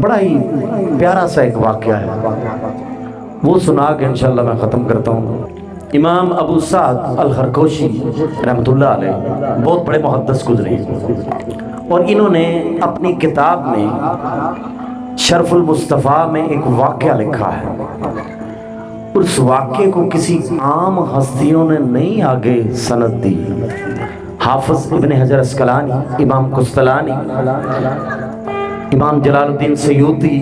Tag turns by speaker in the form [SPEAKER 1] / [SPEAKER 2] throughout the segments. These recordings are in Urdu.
[SPEAKER 1] بڑا ہی پیارا سا ایک واقعہ ہے، وہ سنا کے انشاءاللہ میں ختم کرتا ہوں۔ امام ابو سعد الخرقوشی رحمۃ اللہ علیہ بہت بڑے محدث گزرے اور انہوں نے اپنی کتاب میں شرف المصطفیٰ میں ایک واقعہ لکھا ہے۔ اس واقعے کو کسی عام ہستیوں نے نہیں آگے سند دی۔ حافظ ابن حجر اسقلانی، امام قسطلانی، امام جلال الدین سیوطی،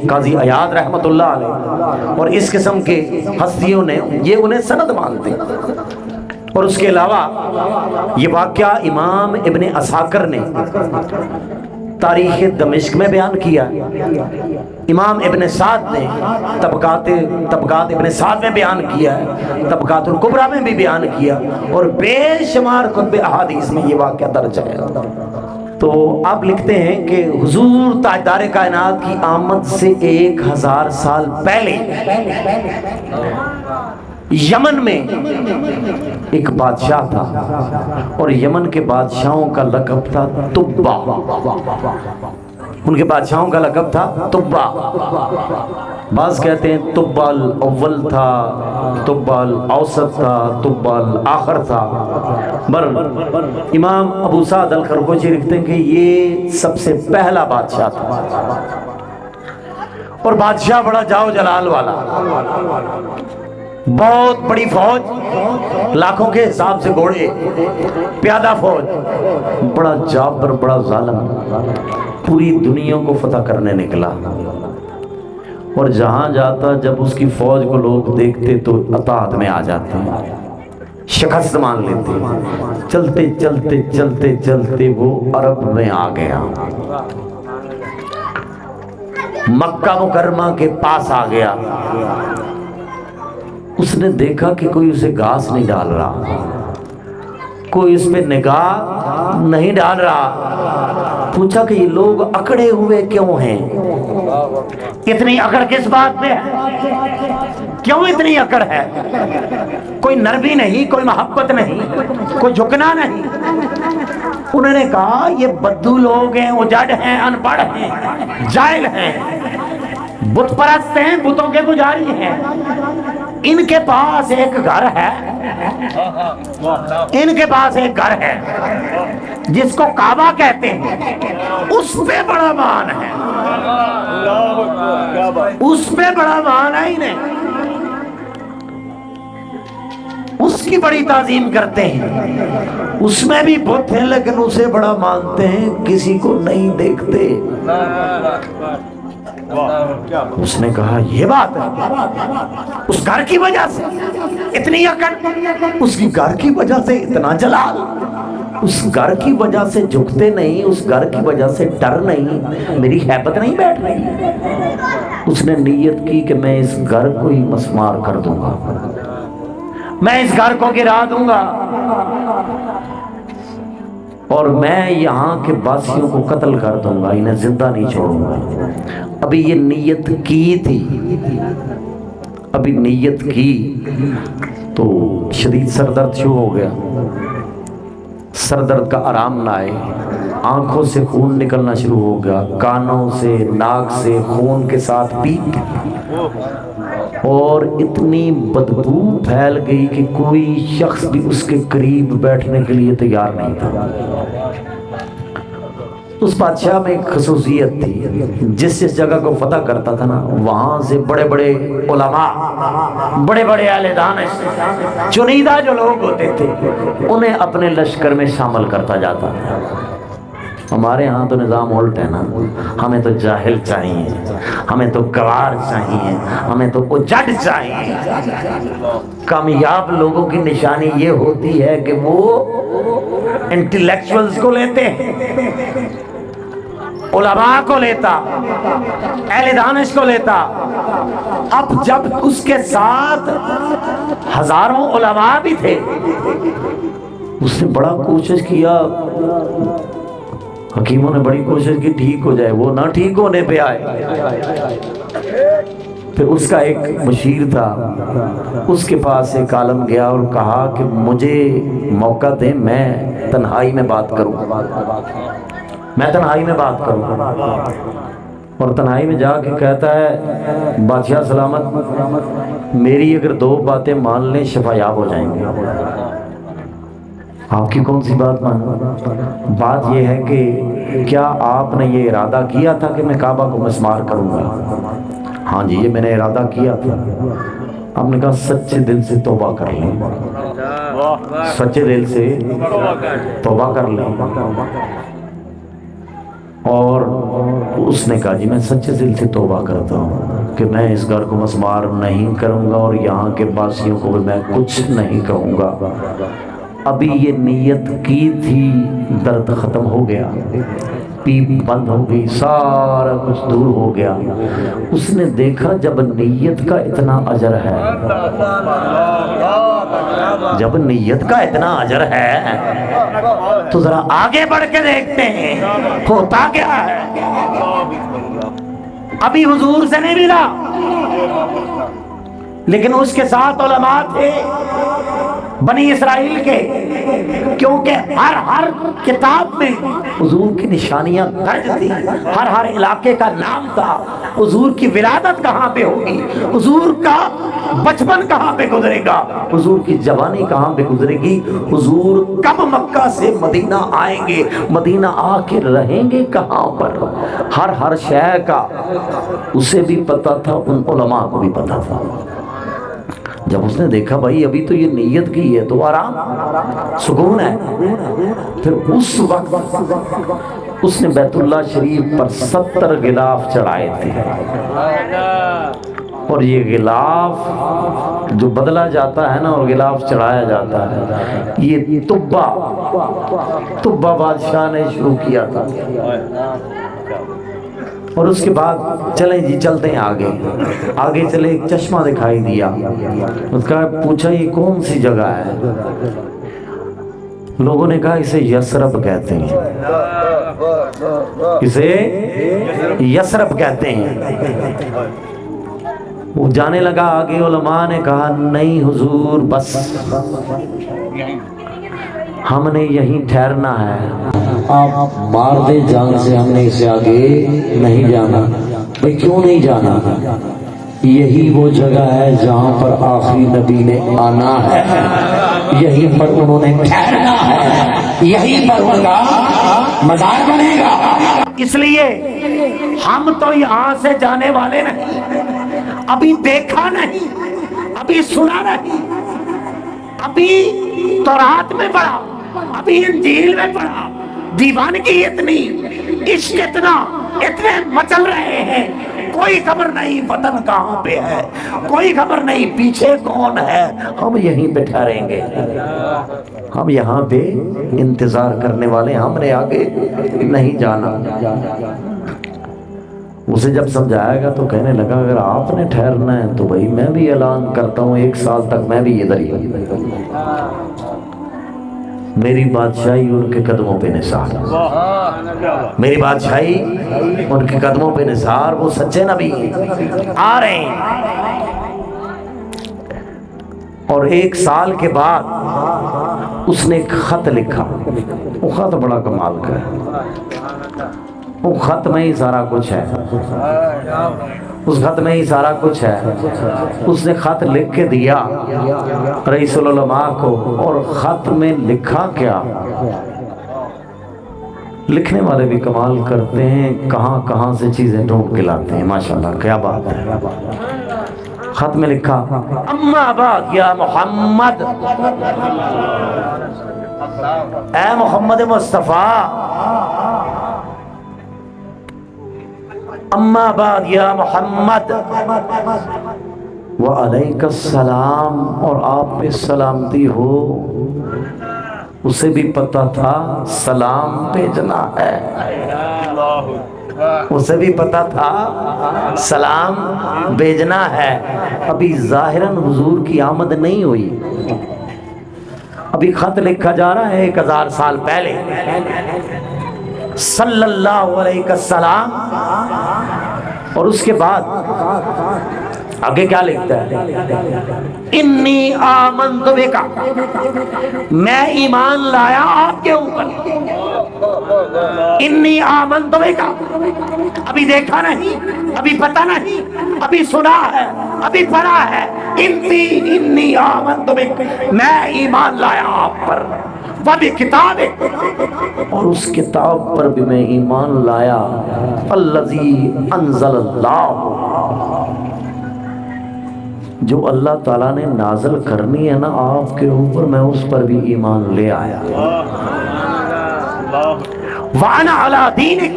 [SPEAKER 1] قاضی عیاض رحمۃ اللہ علیہ اور اس قسم کے ہستیوں نے یہ انہیں سند مانتے۔ اور اس کے علاوہ یہ واقعہ امام ابن عساکر نے تاریخ دمشق میں بیان کیا، امام ابن سعد نے طبقات ابن سعد میں بیان کیا ہے، طبقات الکبریٰ میں بھی بیان کیا، اور بے شمار کتب احادیث میں یہ واقعہ درج ہے۔ تو آپ لکھتے ہیں کہ حضور تاجدار کائنات کی آمد سے 1000 سال پہلے یمن میں ایک بادشاہ تھا، اور یمن کے بادشاہوں کا لقب تھا تبا۔ ان کے بادشاہوں کا لقب تھا تبا۔ بعض کہتے ہیں تبا الاول تھا، تبا الاوسط تھا، تبا الاخر تھا۔ امام ابو سعد الخرقوشی لکھتے ہیں کہ یہ سب سے پہلا بادشاہ تھا، اور بادشاہ بڑا جاؤ جلال والا، بہت بڑی فوج، لاکھوں کے حساب سے گھوڑے، پیادہ فوج، بڑا جابر، بڑا ظالم، پوری دنیا کو فتح کرنے نکلا۔ اور جہاں جاتا جب اس کی فوج کو لوگ دیکھتے تو اطاعت میں آ جاتے، شکست مان لیتے۔ چلتے چلتے چلتے چلتے وہ عرب میں آ گیا، مکہ مکرمہ کے پاس آ گیا۔ اس نے دیکھا کہ کوئی اسے گھاس نہیں ڈال رہا، کوئی اس پہ نگاہ نہیں ڈال رہا۔ پوچھا کہ یہ لوگ اکڑے ہوئے کیوں ہیں؟ اتنی اکڑ کس بات پہ ہے؟ کیوں اتنی اکڑ ہے؟ کوئی نرمی نہیں، کوئی محبت نہیں، کوئی جھکنا نہیں۔ انہوں نے کہا یہ بدو لوگ ہیں، اجڑ ہیں، ان پڑھ ہیں، جاہل ہیں، بت پرست ہیں، بتوں کے پجاری ہیں۔ ان کے پاس ایک گھر ہے، ان کے پاس ایک گھر ہے جس کو کعبہ کہتے ہیں، اس پہ بڑا مان ہے، اس پہ بڑا مان ہے انہیں، اس کی بڑی تعظیم کرتے ہیں۔ اس میں بھی بت ہیں لیکن اسے بڑا مانتے ہیں، کسی کو نہیں دیکھتے۔ اس نے کہا یہ بات ہے، اس گھر کی وجہ سے اتنی اکڑ، اس کی گھر کی وجہ سے اتنا جلال، اس گھر کی وجہ سے جھکتے نہیں، اس گھر کی وجہ سے ڈر نہیں، میری ہیبت نہیں بیٹھ رہی۔ اس نے نیت کی کہ میں اس گھر کو ہی مسمار کر دوں گا، میں اس گھر کو گرا دوں گا، اور میں یہاں کے باسیوں کو قتل کر دوں گا، انہیں زندہ نہیں چھوڑوں گا۔ ابھی یہ نیت کی تھی، ابھی نیت کی تو شدید سر درد شروع ہو گیا۔ سر درد کا آرام نہ آئے، آنکھوں سے خون نکلنا شروع ہو گیا، کانوں سے، ناک سے خون کے ساتھ پیپ، اور اتنی بدبو پھیل گئی کہ کوئی شخص بھی اس کے قریب بیٹھنے کے لیے تیار نہیں تھا۔ اس بادشاہ میں ایک خصوصیت تھی، جس جگہ کو فتح کرتا تھا نا، وہاں سے بڑے بڑے علماء، بڑے بڑے اہل دانش، چنیدہ جو لوگ ہوتے تھے، انہیں اپنے لشکر میں شامل کرتا جاتا تھا۔ ہمارے ہاں تو نظام الٹ ہے نا، ہمیں تو جاہل چاہیے، ہمیں تو گوار چاہیے، ہمیں تو اجڑ چاہیے۔ کامیاب لوگوں کی نشانی یہ ہوتی ہے کہ وہ انٹلیکچوئلز کو لیتے ہیں، علماء کو لیتا، اہل دانش کو لیتا۔ اب جب اس کے ساتھ ہزاروں علماء بھی تھے، اس نے بڑا کوشش کیا، حکیموں نے بڑی کوشش کی ٹھیک ہو جائے، وہ نہ ٹھیک ہونے پہ آئے۔ پھر اس کا ایک مشیر تھا، اس کے پاس ایک عالم گیا اور کہا کہ مجھے موقع دیں، میں تنہائی میں بات کروں، میں تنہائی میں بات کروں۔ اور تنہائی میں جا کے کہتا ہے بادشاہ سلامت، میری اگر 2 باتیں مان لیں شفا یاب ہو جائیں گے۔ آپ کی کون سی بات مانوں؟ بات یہ ہے کہ کیا آپ نے یہ ارادہ کیا تھا کہ میں کعبہ کو مسمار کروں گا؟ ہاں جی، یہ میں نے ارادہ کیا تھا۔ آپ نے کہا سچے دل سے توبہ کر لیں، سچے دل سے توبہ کر لیں۔ اور اس نے کہا جی میں سچے دل سے توبہ کرتا ہوں کہ میں اس گھر کو مسمار نہیں کروں گا اور یہاں کے باسیوں کو بھی میں کچھ نہیں کہوں گا۔ ابھی یہ نیت کی تھی، درد ختم ہو گیا، پیپ بند ہو گئی، سارا کچھ دور ہو گیا۔ اس نے دیکھا جب نیت کا اتنا اجر ہے، جب نیت کا اتنا اجر ہے تو ذرا آگے بڑھ کے دیکھتے ہیں ہوتا کیا ہے۔ ابھی حضور سے نہیں ملا، لیکن اس کے ساتھ علماء تھے بنی اسرائیل کے، کیونکہ ہر کتاب میں حضور کی نشانیاں درج تھی، ہر علاقے کا نام تھا، حضور کی ولادت کہاں پہ ہوگی، حضور کا بچپن کہاں پہ گزرے گا، حضور کی جوانی کہاں پہ گزرے گی، حضور کب مکہ سے مدینہ آئیں گے، مدینہ آ کے رہیں گے کہاں پر، ہر شے کا اسے بھی پتا تھا، ان علماء کو بھی پتا تھا۔ جب اس نے دیکھا بھائی ابھی تو یہ نیت کی ہے تو آرام سکون ہے، پھر اس وقت اس نے بیت اللہ شریف پر 70 غلاف چڑھائے تھے، اور یہ غلاف جو بدلا جاتا ہے نا اور غلاف چڑھایا جاتا ہے، یہ تبا بادشاہ نے شروع کیا تھا۔ اور اس کے بعد چلیں جی چلتے ہیں آگے چلے، ایک چشمہ دکھائی دیا، اس کا پوچھا یہ کون سی جگہ ہے؟ لوگوں نے کہا اسے یثرب کہتے ہیں، اسے یثرب کہتے ہیں۔ وہ جانے لگا آگے، علماء نے کہا نہیں حضور بس ہم نے یہیں ٹھہرنا ہے، آپ مار دے جان سے، ہم نے اسے آگے نہیں جانا۔ بھئی کیوں نہیں جانا؟ یہی وہ جگہ ہے جہاں پر آخری نبی نے آنا ہے، یہیں پر انہوں نے ٹھہرنا ہے، یہیں پر ان کا مزار بنے گا۔ اس لیے ہم تو یہاں سے جانے والے نہیں، ابھی دیکھا نہیں، ابھی سنا نہیں، ابھی تورات میں پڑھا، ابھی انجیل میں پڑھا، دیوانگی اتنی، عشق اتنا، اتنے مچل رہے ہیں، کوئی خبر نہیں وطن کہاں پہ ہے، کوئی خبر نہیں پیچھے کون ہے، ہم یہیں پہ ٹھہریں گے، ہم یہاں پہ انتظار کرنے والے، ہم نے آگے نہیں جانا۔ اسے جب سمجھایا گا تو کہنے لگا اگر آپ نے ٹھہرنا ہے تو بھائی میں بھی اعلان کرتا ہوں 1 سال تک میں بھی ادھر ہی، میری بادشاہی ان کے قدموں پہ نثار، میری بادشاہی ان کے قدموں پہ نثار، وہ سچے نبی آ رہے ہیں۔ اور 1 سال کے بعد اس نے ایک خط لکھا، وہ خط بڑا کمال کا ہے، وہ خط میں ہی سارا کچھ ہے، اس خط میں ہی سارا کچھ ہے۔ اس نے خط لکھ کے دیا رئیس العلماء کو، اور خط میں لکھا کیا، لکھنے والے بھی کمال کرتے ہیں، کہاں کہاں سے چیزیں ڈھونڈ کے لاتے ہیں، ماشاءاللہ کیا بات ہے۔ خط میں لکھا اما بعد یا محمد، اے محمد مصطفیٰ، اما بعد یا محمد وعلیک السلام، اور آپ پہ سلامتی ہو۔ اسے بھی پتا تھا سلام بھیجنا ہے، اسے بھی پتا تھا سلام بھیجنا ہے۔ ابھی ظاہراً حضور کی آمد نہیں ہوئی، ابھی خط لکھا جا رہا ہے 1000 سال پہلے، صلی اللہ علیہ وسلم، اور اس کے بعد آگے کیا لکھتا ہے، انی آمنت بک، میں ایمان لایا آپ کے اوپر، انی آمنت بک، ابھی دیکھا نہیں، ابھی پتہ نہیں، ابھی سنا ہے، ابھی پڑھا ہے، انی آمنت بک، میں ایمان لایا آپ پر، وبکتابک، اور اس کتاب پر بھی میں ایمان لایا، الذی انزل اللہ، جو اللہ تعالیٰ نے نازل کرنی ہے نا آپ کے اوپر، میں اس پر بھی ایمان لے آیا، وَأَنَا عَلَىٰ دِينِكَ،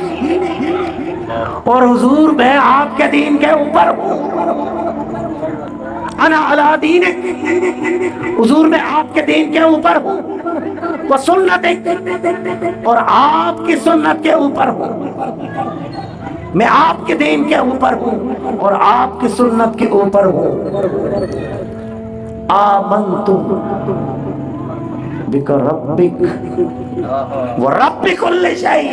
[SPEAKER 1] اور حضور میں آپ کے دین کے اوپر ہوں، انا علی دینک، حضور میں آپ کے دین کے اوپر ہوں، وسنتک، اور آپ کی سنت کے اوپر ہوں، میں آپ کے دین کے اوپر ہوں اور آپ کی سنت کے اوپر ہوں، آمنت بک ربک ورب کل شیء،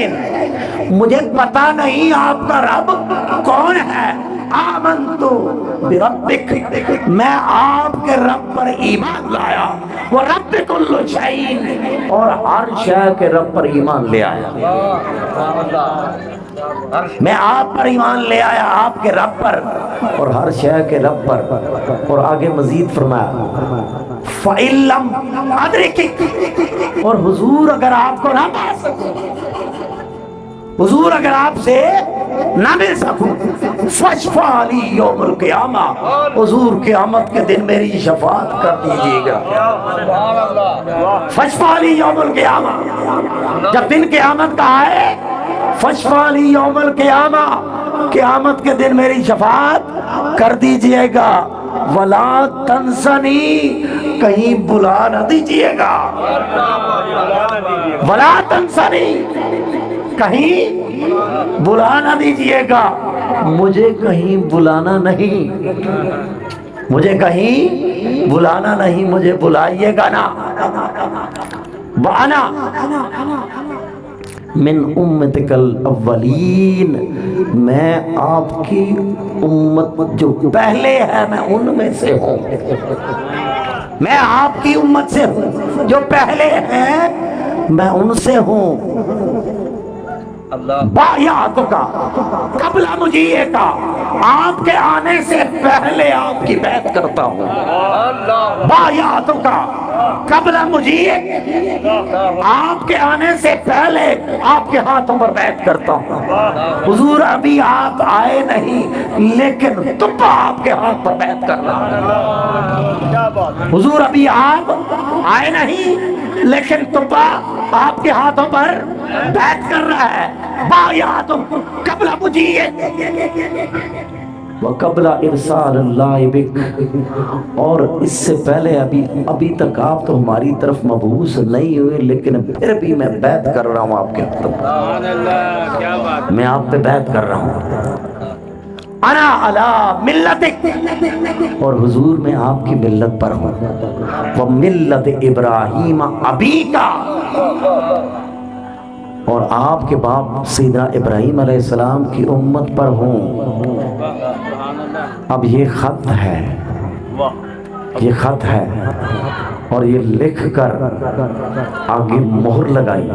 [SPEAKER 1] مجھے پتا نہیں آپ کا رب کون ہے، آمنت بربک، میں آپ کے رب پر ایمان لایا، ورب کل شیء، اور ہر شے کے رب پر ایمان لے آیا، میں آپ پر ایمان لے آیا، آپ کے رب پر اور ہر شے کے رب پر، اور آگے مزید فرمایا فَإِن لَمْ أَدْرِكِكْ، اور حضور اگر آپ کو نہ پا سکوں، حضور اگر آپ سے نہ مل سکوں، فَاشْفَعْ لِي يَوْمَ الْقِيَامَةِ، حضور قیامت کے دن میری شفاعت کر دیجئے گا، فَاشْفَعْ لِي يَوْمَ الْقِيَامَةِ، جب دن قیامت کا آئے، فَاشْفَعْ لِي يَوْمَ الْقِيَامَةِ، قیامت کے دن میری شفاعت کر دیجئے گا، وَلَا تَنْسَنِي، کہیں بلا نہ دیجئے گا، وَلَا تَنْسَنِي، کہیں بلا نہ دیجئے گا، مجھے کہیں بلانا نہیں، مجھے کہیں بلانا نہیں، مجھے بلائیے گا نا، وَأَنَا من امتک الاولین، میں آپ کی امت جو پہلے ہے میں ان میں سے ہوں، میں آپ کی امت سے ہوں، جو پہلے ہیں میں ان سے ہوں، بایعتک قبل مجیئے کا، آپ کے آنے سے پہلے آپ کی بیعت کرتا ہوں، بایعتک قبل مجیئے، آپ کے آنے سے پہلے آپ کے ہاتھوں پر بیعت کرتا ہوں، حضور ابھی آپ آئے نہیں لیکن تب آپ کے ہاتھ پر بیعت کر رہا ہوں، حضور ابھی آپ آئے نہیں لیکن تب آپ کے ہاتھوں پر بیعت کر رہا ہے، بایعتک قبل مجیئے وَقَبْلَ إِرْسَالِ اللَّهِ بِكَ، اور اس سے پہلے ابھی تک آپ تو ہماری طرف مبعوث نہیں ہوئے لیکن پھر بھی میں بیعت کر رہا ہوں آپ کے حق، میں آپ پہ بیعت کر رہا ہوں، انا علی ملتک، اور حضور میں آپ کی ملت پر ہوں، وَمِلَّتِ إِبْرَاهِيمَ أَبِيكَ، اور آپ کے باپ سیدنا ابراہیم علیہ السلام کی امت پر ہوں، اب یہ خط ہے، یہ خط ہے اور یہ لکھ کر آگے مہر لگائی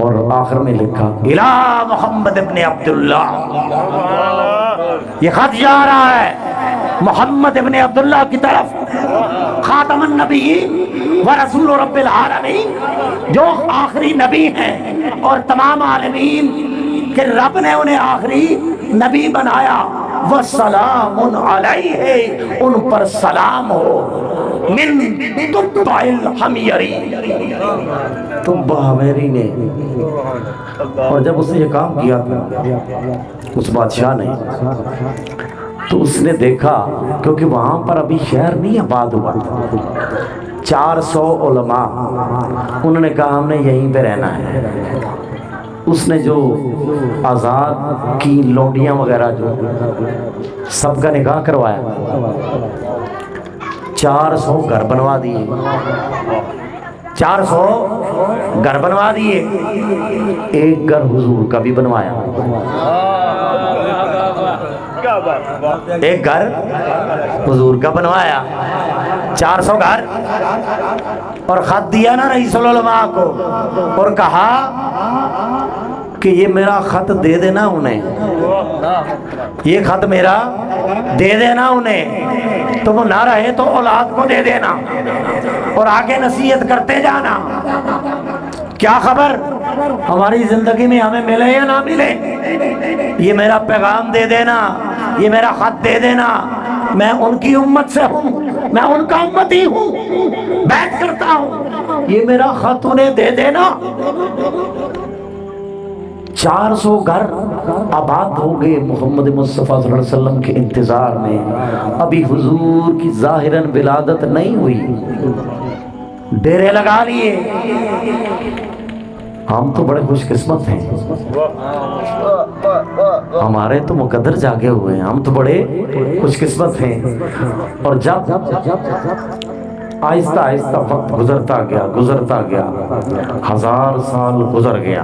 [SPEAKER 1] اور آخر میں لکھا الہ محمد ابن عبداللہ، یہ خط جا رہا ہے محمد ابن عبداللہ کی طرف، خاتم النبیین و رسول رب العالمین، جو آخری نبی ہیں اور تمام عالمین کہ رب نے انہیں آخری نبی بنایا، وَسَلَامٌ عَلَيْهِ، ان پر سلام ہو، من تُبَّعِ الْحَمْيَرِ، تُبَّ حمیری نے، اور جب اس نے یہ کام کیا اس بادشاہ نے تو اس نے دیکھا کیونکہ وہاں پر ابھی شہر نہیں آباد ہوا، 400 علماء، انہوں نے کہا ہم نے یہیں پہ رہنا ہے، اس نے جو آزاد کی لونڈیاں وغیرہ جو سب کا نکاح کروایا، 400 گھر بنوا دیے، 400 گھر بنوا دیے، ایک گھر حضور کا بھی بنوایا، ایک گھر حضور کا بنوایا، 400 گھر اور خط دیا نا رئیس العلماء کو اور کہا کہ یہ میرا خط دے دینا انہیں، یہ خط میرا دے دینا انہیں، تو وہ نہ رہے تو اولاد کو دے دینا اور آگے نصیحت کرتے جانا، کیا خبر ہماری زندگی میں ہمیں ملے یا نہ ملے، یہ میرا پیغام دے دینا، یہ میرا خط دے دینا، میں ان کی امت سے ہوں، میں ان کا امتی ہوں، بیعت کرتا ہوں، یہ میرا خط انہیں دے دینا۔ 400 گھر آباد ہو گئے محمد مصطفیٰ صلی اللہ علیہ وسلم کے انتظار میں، ابھی حضور کی ظاہراً ولادت نہیں ہوئی، ڈیرے لگا لیے۔ ہم تو بڑے خوش قسمت ہیں، ہمارے تو مقدر جاگے ہوئے ہیں، ہم تو بڑے خوش قسمت ہیں۔ اور جب آہستہ آہستہ وقت گزرتا گیا، 1000 سال گزر گیا،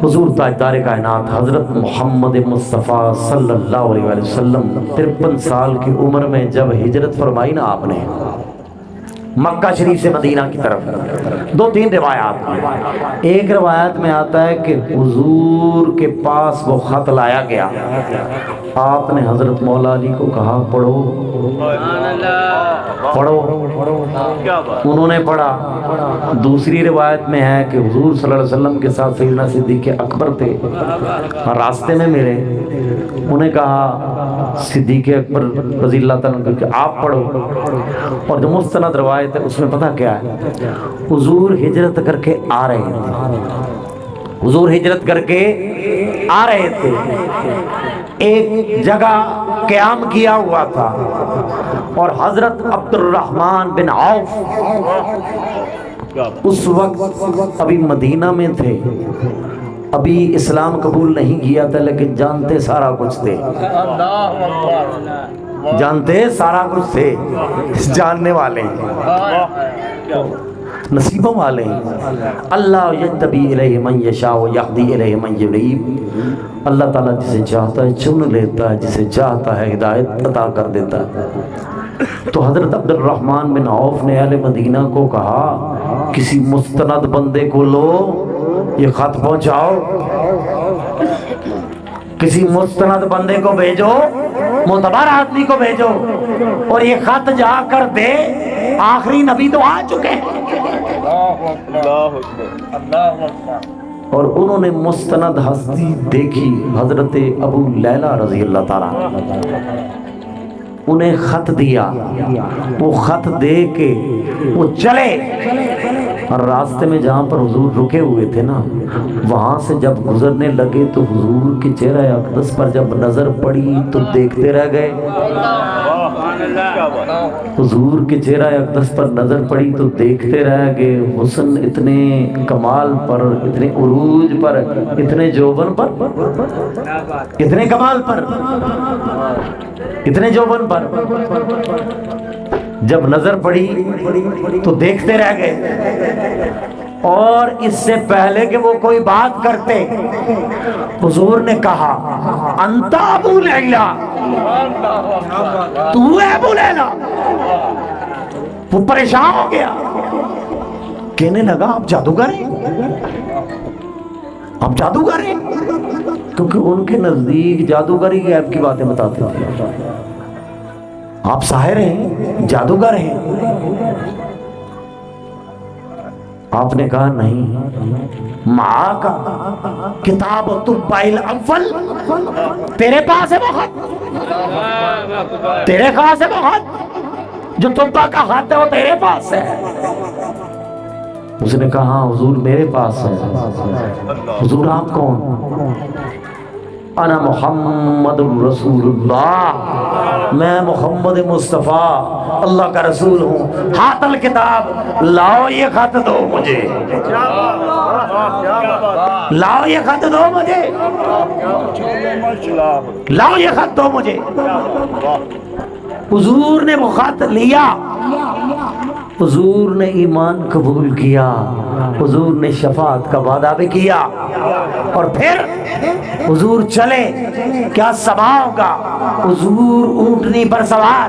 [SPEAKER 1] حضور تاجدار کائنات حضرت محمد مصطفیٰ صلی اللہ علیہ وسلم 53 سال کی عمر میں جب ہجرت فرمائی نا آپ نے مکہ شریف سے مدینہ کی طرف، 2-3 روایات میں، ایک روایت میں آتا ہے کہ حضور کے پاس وہ خط لایا گیا، آپ نے حضرت مولا علی کو کہا پڑھو، انہوں نے پڑھا۔ دوسری روایت میں ہے کہ حضور صلی اللہ علیہ وسلم کے ساتھ سیدنا صدیق اکبر تھے، راستے میں ملے، انہیں کہا صدیق اکبر رضی اللہ تعالیٰ عنہ کہ آپ پڑھو۔ اور جو مستند روایت ہے اس میں پتہ کیا ہے، حضور ہجرت کر کے آ رہے تھے، حضور ہجرت کر کے آ رہے تھے، ایک جگہ قیام کیا ہوا تھا، اور حضرت عبد الرحمن بن عوف اس وقت ابھی مدینہ میں تھے، ابھی اسلام قبول نہیں کیا تھا، لیکن جانتے سارا کچھ تھے، جانتے سارا کچھ تھے، جاننے والے نصیبوں والے اللہ یجتبی الیہ من یشاء یہدی الیہ من یریب، اللہ تعالیٰ جسے چاہتا ہے چن لیتا ہے، جسے چاہتا ہے ہدایت عطا کر دیتا ہے۔ تو حضرت عبد الرحمن بن عوف نے اہل مدینہ کو کہا کسی مستند بندے کو لو، یہ خط پہنچاؤ، کسی مستند بندے کو بھیجو، معتبر آدمی کو بھیجو، اور یہ خط جا کر دے، آخری نبی تو آ چکے ہیں۔ اور انہوں نے مستند ہستی دیکھی حضرت ابو لیلہ رضی اللہ تعالیٰ، انہیں خط دیا، وہ خط دے کے وہ چلے، اور راستے میں جہاں پر حضور رکے ہوئے تھے نا، وہاں سے جب گزرنے لگے تو حضور کے چہرہ اقدس پر جب نظر پڑی تو دیکھتے رہ گئے، حضور کے چہرہ اقدس پر نظر پڑی تو دیکھتے رہ گئے، حسن اتنے کمال پر، اتنے عروج پر، اتنے جوبن پر، اتنے کمال پر، اتنے جوبن پر، جب نظر پڑی تو دیکھتے رہ گئے۔ اور اس سے پہلے کہ وہ کوئی بات کرتے، حضور نے کہا انت ابو لیلہ، تو ہے ابو لیلہ۔ وہ پریشان ہو گیا، کہنے لگا آپ جادوگر ہیں، آپ جادوگر ہیں، کیونکہ ان کے نزدیک جادوگری غیب کی باتیں بتاتے تھے، آپ ساحر ہیں، جادوگر ہیں۔ آپ نے کہا نہیں، معاک کتاب طب الاول، تیرے پاس ہے وہ خط، تیرے پاس ہے وہ خط، جو طبہ کا خط ہے وہ تیرے پاس ہے۔ اس نے کہا ہاں حضور میرے پاس ہے۔ حضور آپ کون؟ انا محمد رسول اللہ، میں محمد مصطفیٰ اللہ کا رسول ہوں، ہاتھ الکتاب، لاؤ یہ خط دو مجھے، لاؤ یہ خط دو مجھے، لاؤ یہ خط دو مجھے۔ حضور نے وہ خط لیا، حضور نے ایمان قبول کیا، حضور نے شفاعت کا وعدہ بھی کیا، اور پھر حضور چلے، کیا سما ہوگا، حضور اونٹنی پر سوار